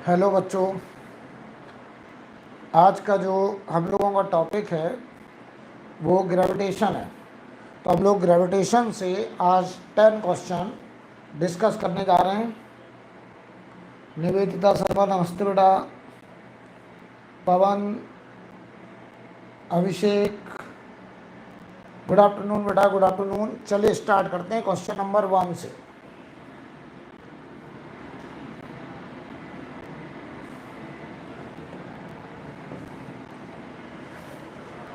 Hello बच्चों, आज का जो हम लोगों का टॉपिक है वो ग्रेविटेशन है। तो हम लोग ग्रेविटेशन से आज 10 क्वेश्चन डिस्कस करने जा रहे हैं। निवेदिता शर्मा नमस्ते बेटा। पवन, अभिषेक, गुड आफ्टरनून बेटा, गुड आफ्टरनून। चलिए स्टार्ट करते हैं क्वेश्चन नंबर 1 से।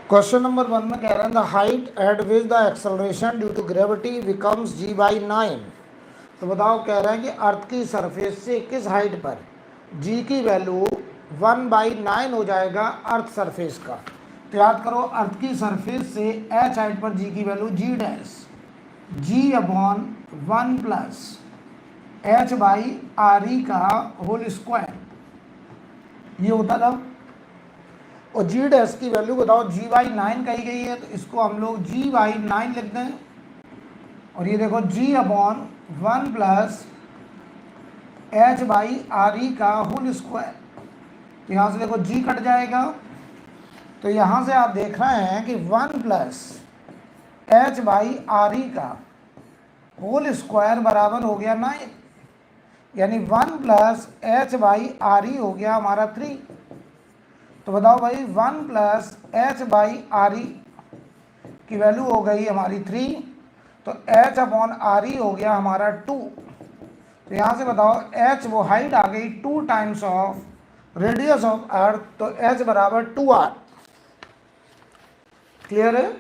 क्वेश्चन नंबर 1 में कह रहे हैं the height at which the acceleration due to gravity becomes g/9। तो बताओ, कह रहे हैं कि अर्थ की सरफेस से किस हाइट पर g की वैल्यू 1/9 हो जाएगा अर्थ सरफेस का। तो याद करो, अर्थ की सरफेस से h हाइट पर g की वैल्यू g/1 प्लस h/re का होल स्क्वायर ये होता था। और जी डैश की वैल्यू बताओ g/9 कही गई है, तो इसको हम लोग g/9 लिखते हैं। और ये देखो g/1 प्लस h/re का होल स्क्वायर। तो यहाँ से देखो g कट जाएगा, तो यहाँ से आप देख रहे हैं कि 1 प्लस h/re का होल स्क्वायर बराबर हो गया 9, यानी 1 प्लस h/re हो गया हमारा 3। तो बताओ भाई, 1 प्लस h/re की वैल्यू हो गई हमारी 3, तो h/re हो गया हमारा 2। तो यहाँ से बताओ h वो हाइट आ गई 2 times of radius of earth, तो h बराबर 2r। क्लियर है?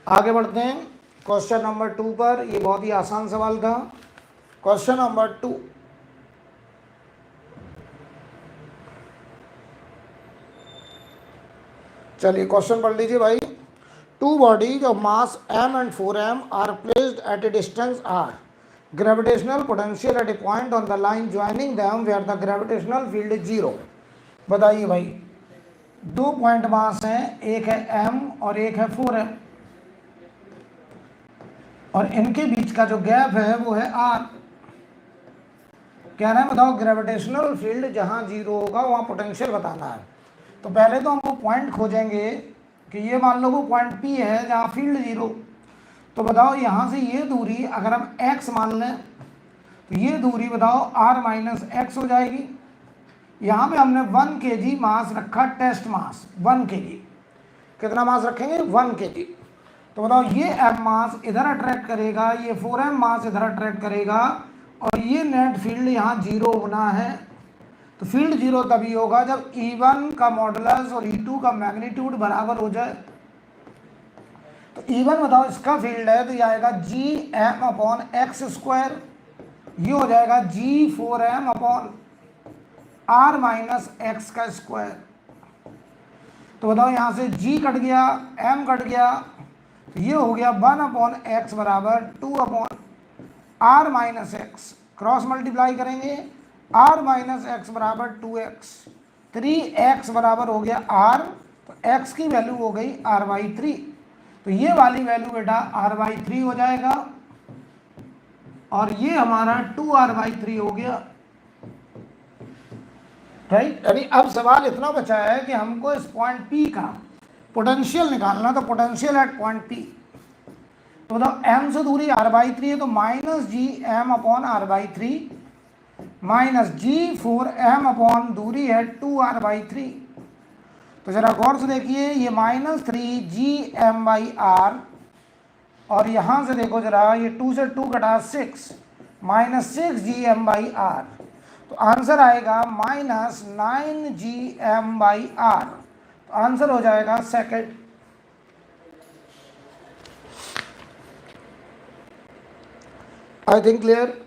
आगे बढ़ते हैं क्वेश्चन नंबर 2 पर। ये बहुत ही आसान सवाल था। क्वेश्चन नंबर 2, चलिए क्वेश्चन पढ़ लीजिए भाई। Two bodies of mass m and 4m are placed at a distance r। Gravitational potential at a point on the line joining them where the gravitational field is 0। बताइए भाई, दो point mass हैं, एक है m और एक है 4m, और इनके बीच का जो गैप है वो है r। कह रहे हैं बताओ ग्रेविटेशनल फील्ड जहां 0 होगा वहां पोटेंशियल बताना है। तो पहले तो हमको पॉइंट खोजेंगे कि ये मान लो वो पॉइंट P है जहाँ फील्ड 0। तो बताओ यहाँ से ये दूरी अगर हम x मान लें, तो ये दूरी बताओ r माइनस एक्स हो जाएगी। यहाँ पे हमने 1 kg मास रखा, टेस्ट मास 1 kg। कितना मास रखेंगे? 1 kg। तो बताओ ये m मास इधर अट्रैक्ट करेगा, ये 4m मास इधर अट्रैक्ट करेगा, और ये नेट फील्ड यहाँ 0 होना है। तो फील्ड 0 तभी होगा जब E1 का मॉडुलस और E2 का मैग्नीट्यूड बराबर हो जाए। तो E1 बताओ इसका फील्ड है, तो ये आएगा gm/x², ये हो जाएगा g4m/r माइनस एक्स का स्क्वायर। तो बताओ यहाँ से g कट गया, m कट गया, तो ये हो गया 1/x बराबर 2/r minus x. Cross multiply करेंगे, r माइनस एक्स बराबर 2x, 3x बराबर हो गया r, तो x की वैल्यू हो गई r/3। तो ये वाली वैल्यू बेटा r/3 हो जाएगा, और ये हमारा 2r/3 हो गया। राइट? यानी अब सवाल इतना बचा है कि हमको इस पॉइंट P का पोटेंशियल निकालना। तो पोटेंशियल एट पॉइंट P, तो बताओ m से दूरी r/3 है, तो minus gm/r/3 minus g4m upon दूरी है 2r/3। तो जरा गौर से देखिए, ये -3gm/r, और यहाँ से देखो जरा, ये 2 से 2 कटा 6, -6gm/r। तो आंसर आएगा -9gm/r। तो आंसर हो जाएगा सेकंड। I think clear.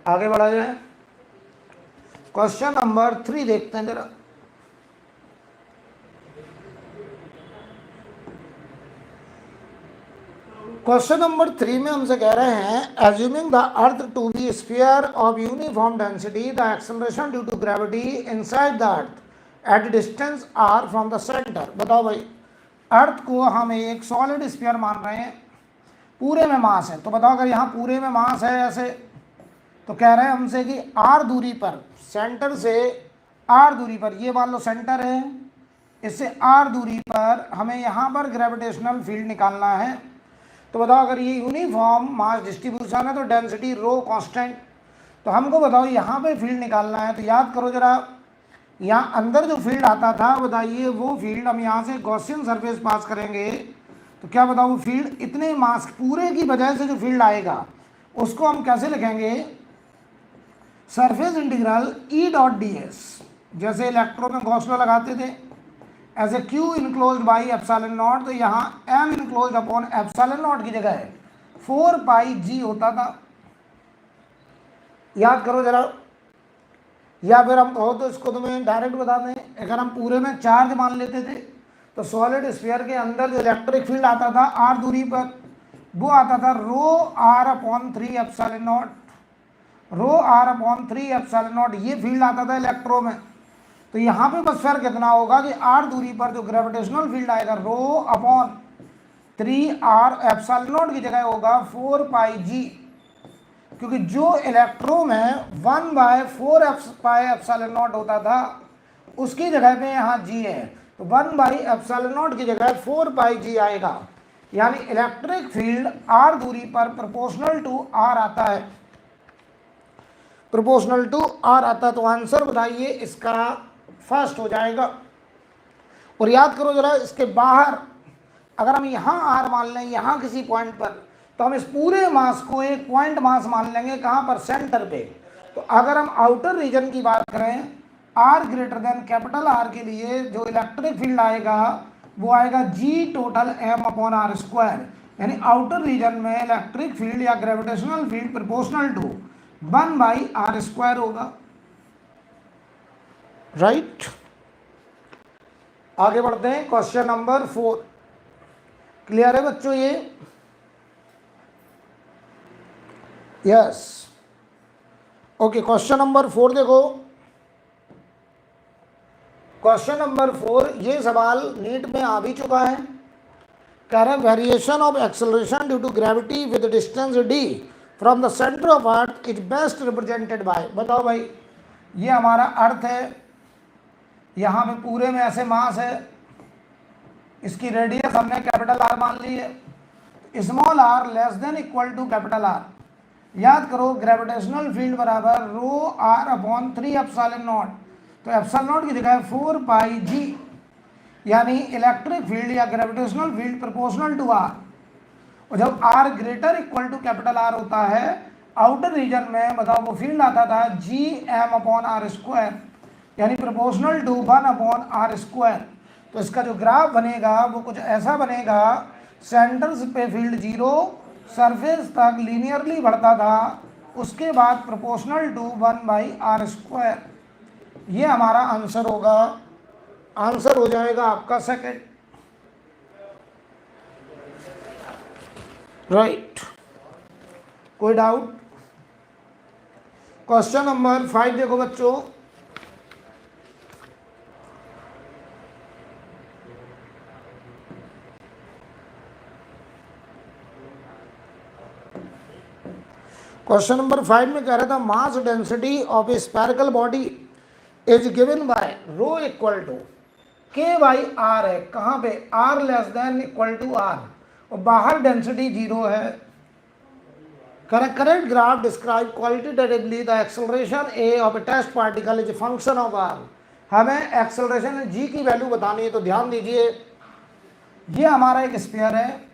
आगे बढ़ा जाए, क्वेश्चन नंबर 3 देखते हैं जरा। क्वेश्चन नंबर 3 में हमसे कह रहे हैं assuming the earth to be sphere of uniform density the acceleration due to gravity inside the earth at distance r from the centre. बताओ भाई, अर्थ को हम एक सॉलिड स्फीयर मान रहे हैं, पूरे में मास है। तो बताओ अगर यहाँ पूरे में मास है ऐसे, तो कह रहे हैं हमसे कि r दूरी पर, सेंटर से r दूरी पर, ये मान लो सेंटर है, इससे r दूरी पर हमें यहाँ पर ग्रेविटेशनल फील्ड निकालना है। तो बताओ अगर ये यूनिफॉर्म मास डिस्ट्रीब्यूशन है तो डेंसिटी रो कांस्टेंट, तो हमको बताओ यहाँ पे फील्ड निकालना है। तो याद करो जरा, यहाँ अंदर जो फील्ड आता था, बताइए वो फील्ड हम यहाँ से गॉसियन सरफेस पास करेंगे तो क्या बताओ वो फील्ड इतने मास पूरे की वजह से जो फील्ड आएगा उसको हम कैसे लिखेंगे, surface integral E dot D S, जैसे इलेक्ट्रो में गॉस लॉ लगाते थे ऐसे Q enclose by epsilon naught, तो यहाँ M enclose upon epsilon naught की जगह 4 पाई G होता था। याद करो जरा, या फिर हम कहो तो इसको तुम्हें डायरेक्ट बता दें, अगर हम पूरे में चार्ज मान लेते थे तो सॉलिड स्फीयर के अंदर जो इलेक्ट्रिक फील्ड आता था r दूरी पर, वो आता था rho r upon 3 epsilon naught, rho r upon 3 epsilon naught, ये फील्ड आता था इलेक्ट्रो में। तो यहाँ पे बस फर्क इतना होगा कि r दूरी पर जो ग्रेविटेशनल फील्ड आएगा rho upon 3r epsilon naught की जगह होगा 4 पाई g, क्योंकि जो इलेक्ट्रो में 1/4 पाई एप्सिलॉन नॉट होता था उसकी जगह पे यहाँ g है, तो 1/एप्सिलॉन नॉट की जगह 4 पाई g आएगा, यानी इलेक्ट्रिक फील्ड r दूरी पर प्रोपोर्शनल टू r आता है, प्रोपोर्शनल टू r आता है। तो आंसर बताइए इसका फर्स्ट हो जाएगा। और याद करो जरा, इसके बाहर अगर हम यहाँ r मान लें यहाँ किसी पॉइंट पर, तो हम इस पूरे मास को एक पॉइंट मास मान लेंगे, कहाँ पर, सेंटर पे। तो अगर हम आउटर रीजन की बात करें r greater than capital R के लिए जो इलेक्ट्रिक फील्ड आएगा वो आएगा G total M upon R square, यानी आउटर रीजन में इलेक्ट्रिक फील्ड या gravitational field proportional to 1/r square होगा। राइट, आगे बढ़ते हैं, क्वेश्चन नंबर 4। क्लियर है बच्चों ये? Yes, okay. क्वेश्चन नंबर 4 देखो, क्वेश्चन नंबर 4, ये सवाल नीट में आ भी चुका है। कह रहे हैं variation of acceleration due to gravity with distance d from the centre of earth is best represented by, बताओ भाई, ये हमारा अर्थ है, यहाँ पे पूरे में ऐसे मास है, इसकी रेडियस हमने कैपिटल R मान ली है, small r less than equal to capital R। याद करो ग्रेविटेशनल फील्ड बराबर rho r upon 3 epsilon naught, तो एप्सिलॉन नॉट की जगह 4 पाई g, यानी इलेक्ट्रिक फील्ड या gravitational field proportional to r। और जब r greater equal to capital R होता है आउटर रीजन में, बताओ वो फील्ड आता था G M upon R square, यानी प्रोपोर्शनल टू 1/r स्क्वायर। तो इसका जो ग्राफ बनेगा वो कुछ ऐसा बनेगा, सेंटर पे फील्ड 0, सरफेस तक लीनियरली बढ़ता था, उसके बाद प्रोपोर्शनल टू 1/r स्क्वायर। ये हमारा आंसर होगा, आंसर हो जाएगा आपका सेकंड। राइट, कोई डाउट? क्वेश्चन नंबर 5 देखो बच्चों, क्वेश्चन नंबर 5 में कह रहा था mass density of a spherical body is given by rho equal to k/r है, कहाँ पे, r less than equal to r, और बाहर डेंसिटी 0 है। Correct graph describe qualitatively the acceleration a of a test particle is function of r। हमें acceleration g की value बतानी है, तो ध्यान दीजिए, ये हमारा एक स्फीयर है,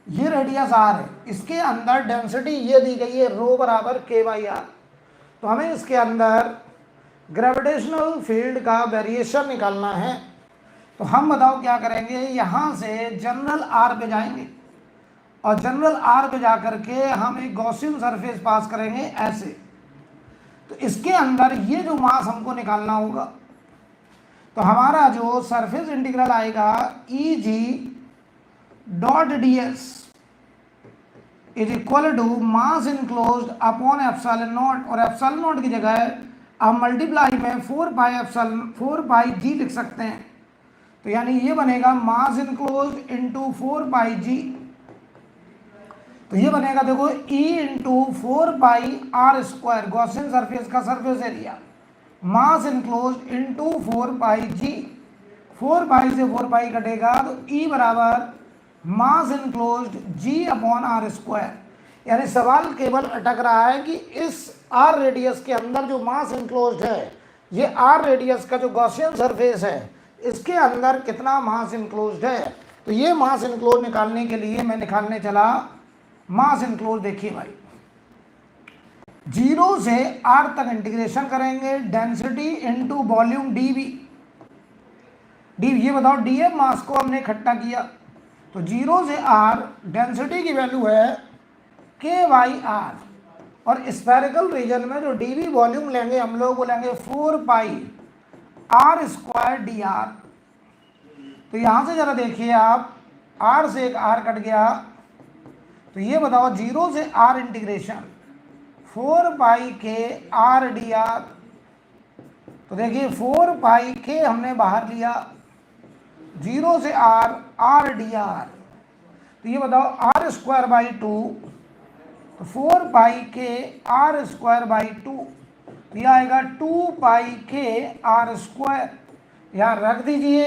ये रेडियस r है, इसके अंदर डेंसिटी ये दी गई है रो बराबर k/r। तो हमें इसके अंदर ग्रेविटेशनल फील्ड का वेरिएशन निकालना है। तो हम बताओ क्या करेंगे, यहाँ से जनरल r पे जाएंगे और जनरल r पे जाकर के हम एक गॉसियन सरफेस पास करेंगे ऐसे। तो इसके अंदर ये जो मास हमको निकालना होगा, तो हमारा जो सरफेस इंटीग्रल आएगा Eg dot ds is equal to mass enclosed upon epsilon naught, और एप्सिलॉन नॉट की जगह हम मल्टीप्लाई में 4 पाई g लिख सकते हैं। तो यानी ये बनेगा मास इनक्लोज्ड इंटू 4 पाई g। तो ये बनेगा देखो E into 4πr², Gaussian surface का सरफेस एरिया, मास इनक्लोज इंटू 4πg। 4π से 4π कटेगा तो E बराबर मास इनक्लोज G/r²। यानी सवाल केवल अटक रहा है कि इस r रेडियस के अंदर जो मास इनक्लोज है, ये r रेडियस का जो गॉसियन सरफेस है, इसके अंदर कितना मास इनक्लोज है। तो ये मास इनक्लोज निकालने के लिए मैं निकालने चला मास इनक्लोज। देखिए भाई, 0 से r तक इंटीग्रेशन करेंगे, डेंसिटी इंटू वॉल्यूम dv। ये बताओ df मास को हमने इकट्ठा किया, तो 0 से r डेंसिटी की वैल्यू है k/r, और स्फेरिकल रीजन में जो dv वॉल्यूम लेंगे हम लोग वो लेंगे 4πr² dr। तो यहां से जरा देखिए आप, r से एक r कट गया, तो ये बताओ 0 से r इंटीग्रेशन 4πk/r dr। तो देखिए 4πk हमने बाहर लिया, 0 से r dr, तो ये बताओ r²/2, तो 4πk/r²/2, तो यह आएगा 2πk/r²। यहाँ रख दीजिए,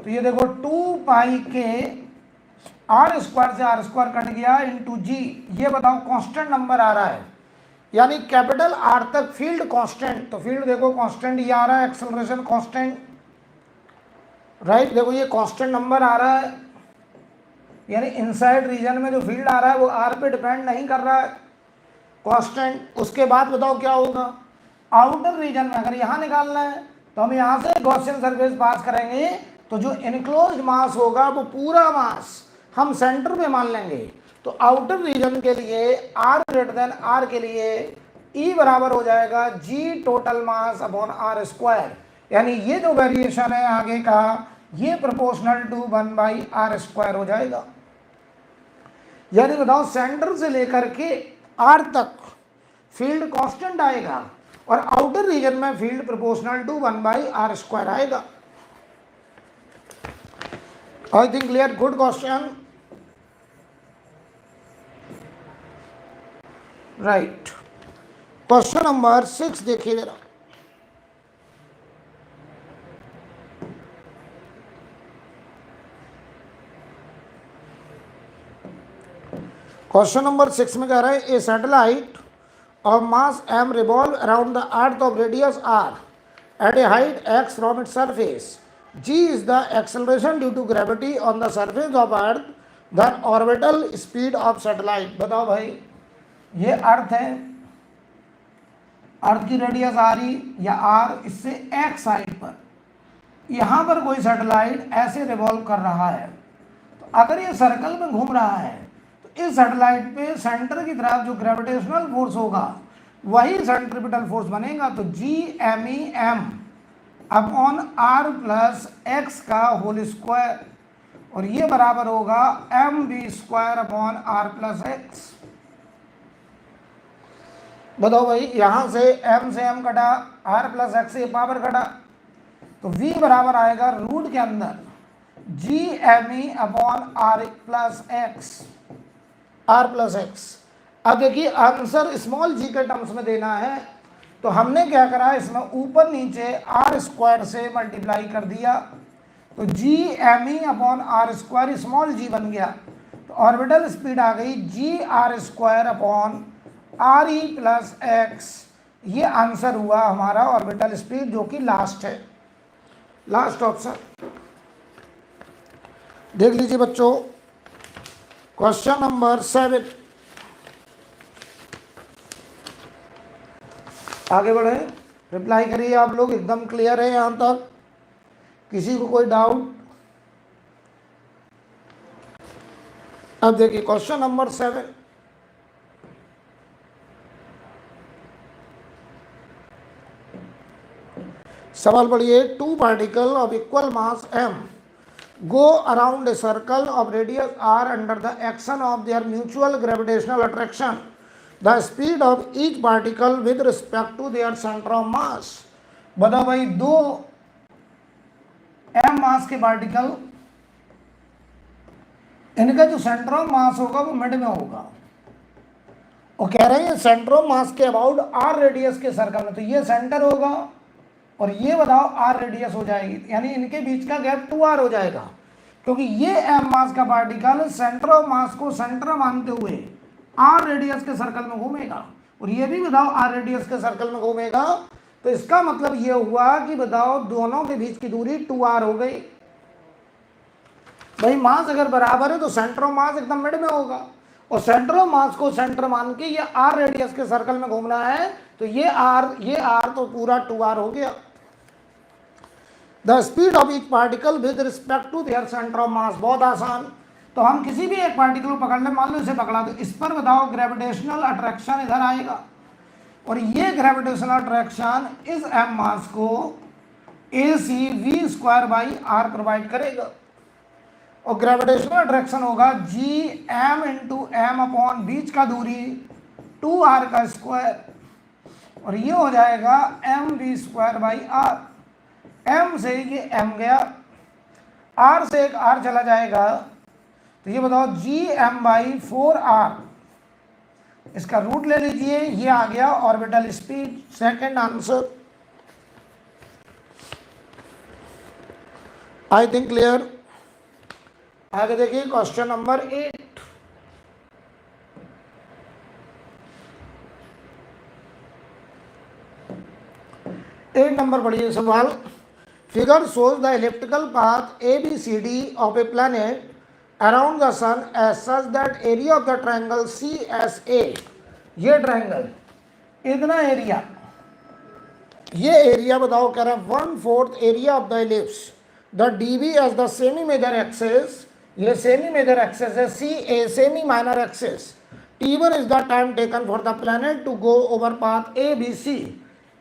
तो ये देखो 2πk/r² से r² कट गया इंटू g। ये बताओ कांस्टेंट नंबर आ रहा है, यानी कैपिटल R तक फील्ड कांस्टेंट। तो फील्ड देखो कांस्टेंट ये आ रहा है, एक्सेलरेशन कांस्टेंट, राइट। देखो ये कांस्टेंट नंबर आ रहा है, यानी इनसाइड रीजन में जो फील्ड आ रहा है वो R पे डिपेंड नहीं कर रहा है, कांस्टेंट। उसके बाद बताओ क्या होगा, आउटर रीजन में अगर यहाँ निकालना है तो हम यहाँ से गॉसियन सरफेस पास करेंगे, तो जो इनक्लोज्ड मास होगा वो पूरा मास हम सेंटर पे मान लेंगे। तो आउटर रीजन के लिए r के लिए E बराबर हो जाएगा G total mass upon r²। यानी ये जो वेरिएशन है आगे का, ये प्रोपोर्शनल टू 1/r² हो जाएगा। यानी बताओ सेंटर से लेकर के r तक फील्ड कांस्टेंट आएगा और आउटर रीजन में फील्ड प्रोपोर्शनल टू 1/r² आएगा। I think clear, good question, right. Question number 6 देखिए जरा। क्वेश्चन नंबर 6 में कह रहा है, ए satellite of mass m revolve around the earth of radius r at a height x from its surface. G is the acceleration due to gravity on the surface of earth, the orbital speed of satellite। बताओ भाई, ये अर्थ है, अर्थ की radius r या r, इससे x height पर यहाँ पर कोई सैटेलाइट ऐसे रिवॉल्व कर रहा है। तो अगर ये सर्कल में घूम रहा है तो इस सैटेलाइट पे सेंटर की तरफ जो ग्रेविटेशनल फोर्स होगा वही सेंट्रिपिटल फोर्स बनेगा। तो G_m upon r plus x का होल स्क्वायर, और ये बराबर होगा mv² upon r plus x। बताओ भाई, यहां से m से m कटा, r प्लस x से पावर कटा, तो v बराबर आएगा रूट के अंदर G_me upon r plus x। अब देखिए आंसर स्मॉल g के टर्म्स में देना है, तो हमने क्या करा, इसमें ऊपर नीचे r² से मल्टीप्लाई कर दिया, तो G_me upon r² small g बन गया। तो ऑर्बिटल स्पीड आ गई G_r² upon re plus x। ये आंसर हुआ हमारा ऑर्बिटल स्पीड, जो कि लास्ट है, लास्ट ऑप्शन। देख लीजिए बच्चों, क्वेश्चन नंबर 7, आगे बढ़े, रिप्लाई करिए आप लोग। एकदम क्लियर है यहां तक, किसी को कोई डाउट? अब देखिए क्वेश्चन नंबर 7, सवाल पढ़िए। 2 particle of equal mass m go around a circle of radius r under the action of their mutual gravitational attraction. The speed of each particle with respect to their center of mass। बताओ भाई, 2 m मास के particle इनका जो centre of मास होगा वो mid में होगा, और कह रहे हैं सेंटर ऑफ मास के अबाउट आर रेडियस के सर्कल में, तो ये सेंटर होगा और ये बताओ आर रेडियस हो जाएगी, यानी इनके बीच का गैप 2r हो जाएगा, क्योंकि ये m मास का पार्टिकल सेंटर ऑफ मास को सेंटर मानते हुए r रेडियस के सर्कल में घूमेगा, और ये भी बताओ r रेडियस के सर्कल में घूमेगा, तो इसका मतलब ये हुआ कि बताओ दोनों के बीच की दूरी 2r हो गई। भाई मास अगर बराबर है तो सेंटर ऑफ मास एकदम मिड में होगा, और सेंटर ऑफ मास को सेंटर मान के ये r रेडियस के सर्कल में घूमना है, तो ये r तो पूरा 2r हो गया। The speed of each particle with respect to their centre of mass, बहुत आसान। तो हम किसी भी एक पार्टिकल को पकड़ लें, मान लो इसे पकड़ा, तो इस पर बताओ ग्रेविटेशनल अट्रैक्शन इधर आएगा, और ये ग्रेविटेशनल अट्रैक्शन इस m मास को AC/v² प्रोवाइड करेगा, और ग्रेविटेशनल अट्रैक्शन होगा Gm × m अपॉन बीच का दूरी 2r का स्क्वायर, और ये हो जाएगा mv²/r। m से ये m गया, r से एक r चला जाएगा, तो ये बताओ Gm/4r, इसका रूट ले लीजिए, ये आ गया orbital speed. Second answer I think clear. आगे देखिए क्वेश्चन नंबर 8। नंबर पढ़िए सवाल। Figure shows the elliptical path ABCD of a planet around the sun as such that area of the triangle CSA, ये triangle इतना area, ये area बताओ कह रहे हैं 1/4 area of the ellipse, the DB as the semi major axes, ये semi major axes है, CA semi minor axes, T1 is the time taken for the planet to go over path ABC,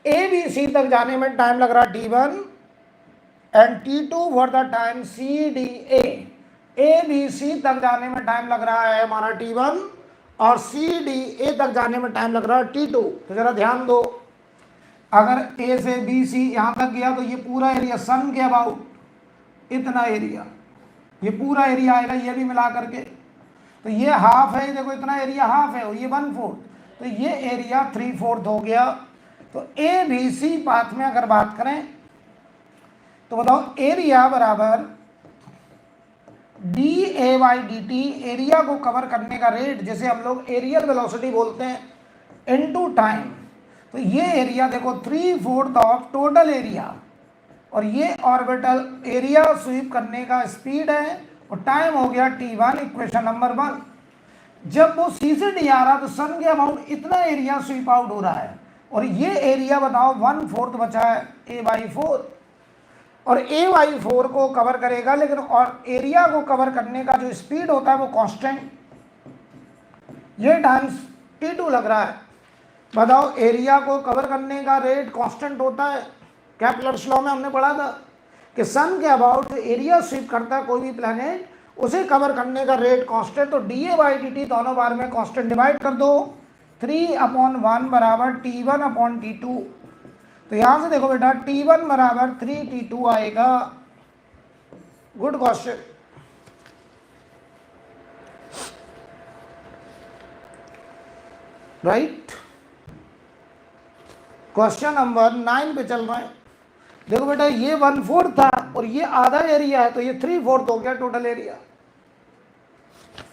ABC तक जाने में time लग रहा है T1 and T2 for the time CDA, ABC तक जाने में टाइम लग रहा है हमारा T1 और CDA तक जाने में टाइम लग रहा है T2। तो जरा ध्यान दो, अगर A से BC यहाँ तक गया तो ये पूरा एरिया सन के अबाउट इतना एरिया, ये पूरा एरिया आएगा ये भी मिला करके, तो ये हाफ है, देखो इतना एरिया हाफ है, और ये 1/4, तो ये एरिया 3/4 हो गया। तो ABC पाथ में अगर बात करें तो बताओ एरिया बराबर DA/dt, एरिया को कवर करने का रेट, जैसे हम लोग एरियल वेलोसिटी बोलते हैं, इनटू टाइम। तो ये एरिया देखो 3/4 ऑफ टोटल एरिया, और ये ऑर्बिटल एरिया स्वीप करने का स्पीड है, और टाइम हो गया T1, इक्वेशन नंबर 1। जब वो C से D आ रहा तो सन के अमाउंट इतना एरिया स्वीप आउट हो रहा है, और ये एरिया बताओ 1/4 बचा है A/4, और A/4 को कवर करेगा, लेकिन और एरिया को कवर करने का जो स्पीड होता है वो कांस्टेंट, ये टाइम्स T2 लग रहा है। बताओ एरिया को कवर करने का रेट कांस्टेंट होता है, केपलर्स लॉ में हमने पढ़ा था कि सन के अबाउट एरिया स्वीप करता है कोई भी प्लैनेट, उसे कवर करने का रेट कांस्टेंट, तो DA/dt दोनों बार में कांस्टेंट डिवाइड कर दो, 3/1 बराबर T1/T2। तो यहां से देखो बेटा T1 बराबर 3T2 आएगा। Good question. Right, question number 9 पे चल रहा है। देखो बेटा ये 1/4 था और ये आधा एरिया है, तो ये 3/4 हो गया total area.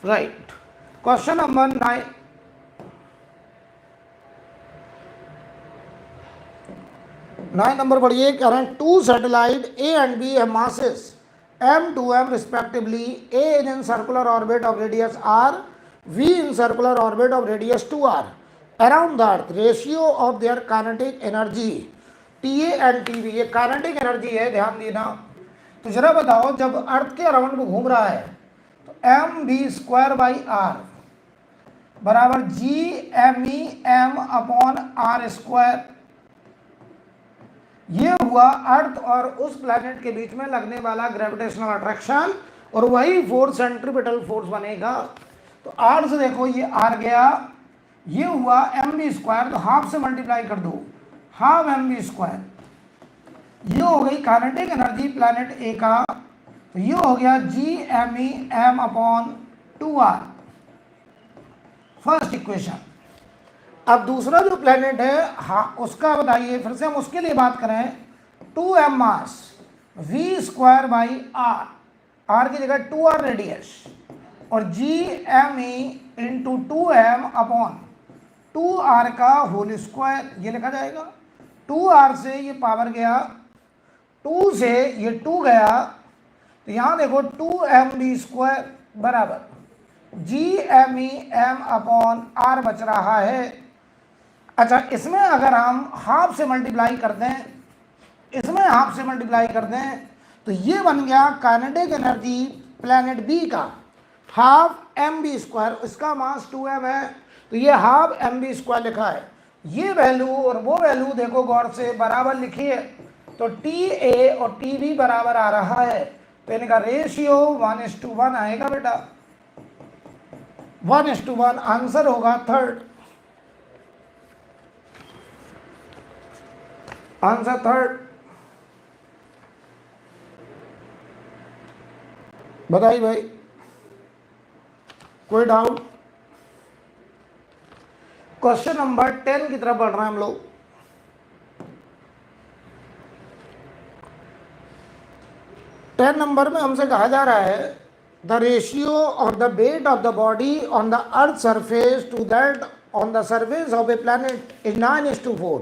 Right, question number 9। Number पढ़िए, कह रहे हैं 2 satellite A and B have masses m2m respectively, A in circular orbit of radius r, V in circular orbit of radius 2r around the earth, ratio of their kinetic energy TA and TB, ये kinetic energy है, ध्यान देना। तो जरा बताओ जब अर्थ के around में घूम रहा है तो mv²/r बराबर Gm/r², ये हुआ अर्थ और उस प्लैनेट के बीच में लगने वाला ग्रेविटेशनल अट्रैक्शन, और वही फोर्स सेंट्रीपिटल फोर्स बनेगा। तो r से देखो ये r गया, ये हुआ mv², तो हाफ से मल्टीप्लाई कर दो, हाफ mv², ये हो गई काइनेटिक एनर्जी प्लैनेट A का, तो ये हो गया Gm/r²। 2r, first equation. अब दूसरा जो प्लेनेट है, हाँ उसका बताइए, फिर से हम उसके लिए बात करें, 2m mass v² by r, r की जगह 2r रेडियस, और GME into 2m upon 2r का होल स्क्वायर, ये लिखा जाएगा। 2r से ये पावर गया, 2 से ये 2 गया, तो यहाँ देखो 2mv² बराबर GME m अपॉन r बच रहा है। अच्छा, इसमें अगर हम हाफ से मल्टीप्लाई कर दें, इसमें हाफ से मल्टीप्लाई कर दें, तो ये बन गया काइनेटिक एनर्जी प्लैनेट बी का हाफ mv², इसका मास 2m है, तो ये हाफ mv² लिखा है। ये वैल्यू और वो वैल्यू देखो गौर से, बराबर लिखी है, तो TA और TB बराबर आ रहा है, तो इनका रेशियो 1:1 आएगा बेटा, 1:1। आंसर होगा थर्ड, आंसर थर्ड। बताइए भाई, कोई डाउट? क्वेश्चन नंबर 10 की तरफ बढ़ रहे हैं हम लोग। टेन नंबर में हमसे कहा जा रहा है the ratio of the weight of the body on the earth surface to that on the surface of a planet is 9:4।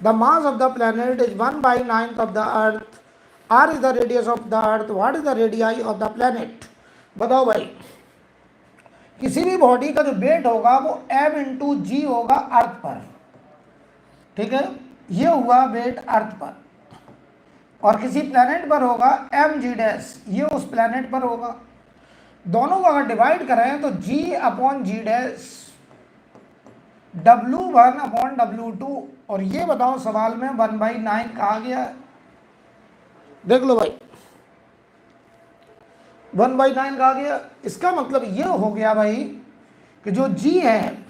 The mass of the planet is 1/9 of the earth. r is the radius of the earth. What is the radii of the planet? बताओ भाई, किसी भी body का जो wait होगा वो m into जी होगा अर्थ पर, ठीक है, ये हुआ वेट अर्थ पर, और किसी प्लैनेट पर होगा mg', ये उस प्लैनेट पर होगा। दोनों को अगर डिवाइड करें तो g upon g', W1 upon W2, और ये बताओ सवाल में 1/9 कहा गया है? देख लो भाई, 1/9 कहा गया। इसका मतलब ये हो गया भाई कि जो g है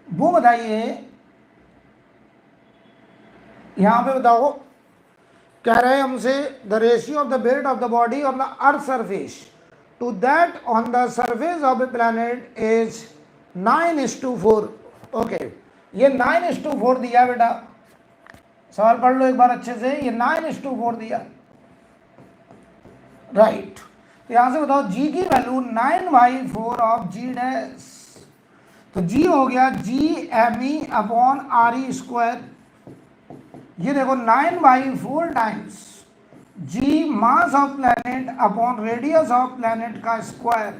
वो बताइए, यहां पे बताओ, कह रहे हैं हमसे the ratio of the weight of the body on the earth surface to that on the surface of a planet is 9:4। Okay, ये 9:4 दिया बेटा, सवाल पढ़ लो एक बार अच्छे से, ये 9:4 दिया, राइट। तो यहां से बताओ g की वैल्यू 9/4 ऑफ g', तो g हो गया GME अपॉन RE²। ये देखो 9/4 times g mass of planet upon radius of planet का स्क्वायर,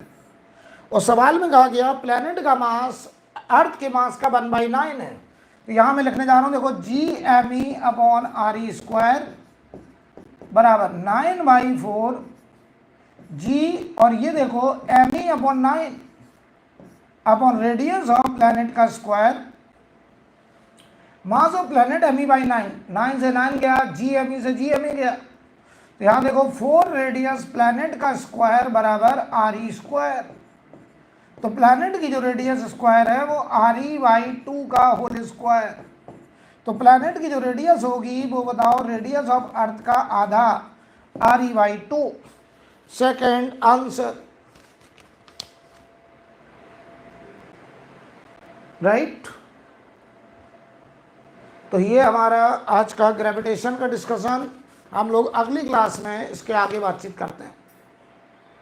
और सवाल में कहा गया प्लैनेट का मास अर्थ के मास का 1/9 है, तो यहां मैं लिखने जा रहा हूं, देखो GME अपॉन RE² बराबर 9/4 g, और ये देखो ME upon 9 upon radius of planet का square, mass of planet ME/9, 9 से 9 गया, GME से GME गया, तो यहां देखो 4 रेडियस प्लैनेट का स्क्वायर बराबर RE²। तो प्लैनेट की जो रेडियस स्क्वायर है वो RE/2 का होल स्क्वायर। तो प्लैनेट की जो रेडियस होगी वो बताओ रेडियस ऑफ अर्थ का आधा, RE/2। Second answer, right. तो ये हमारा आज का ग्रेविटेशन का डिस्कशन, हम लोग अगली क्लास में इसके आगे बातचीत करते हैं।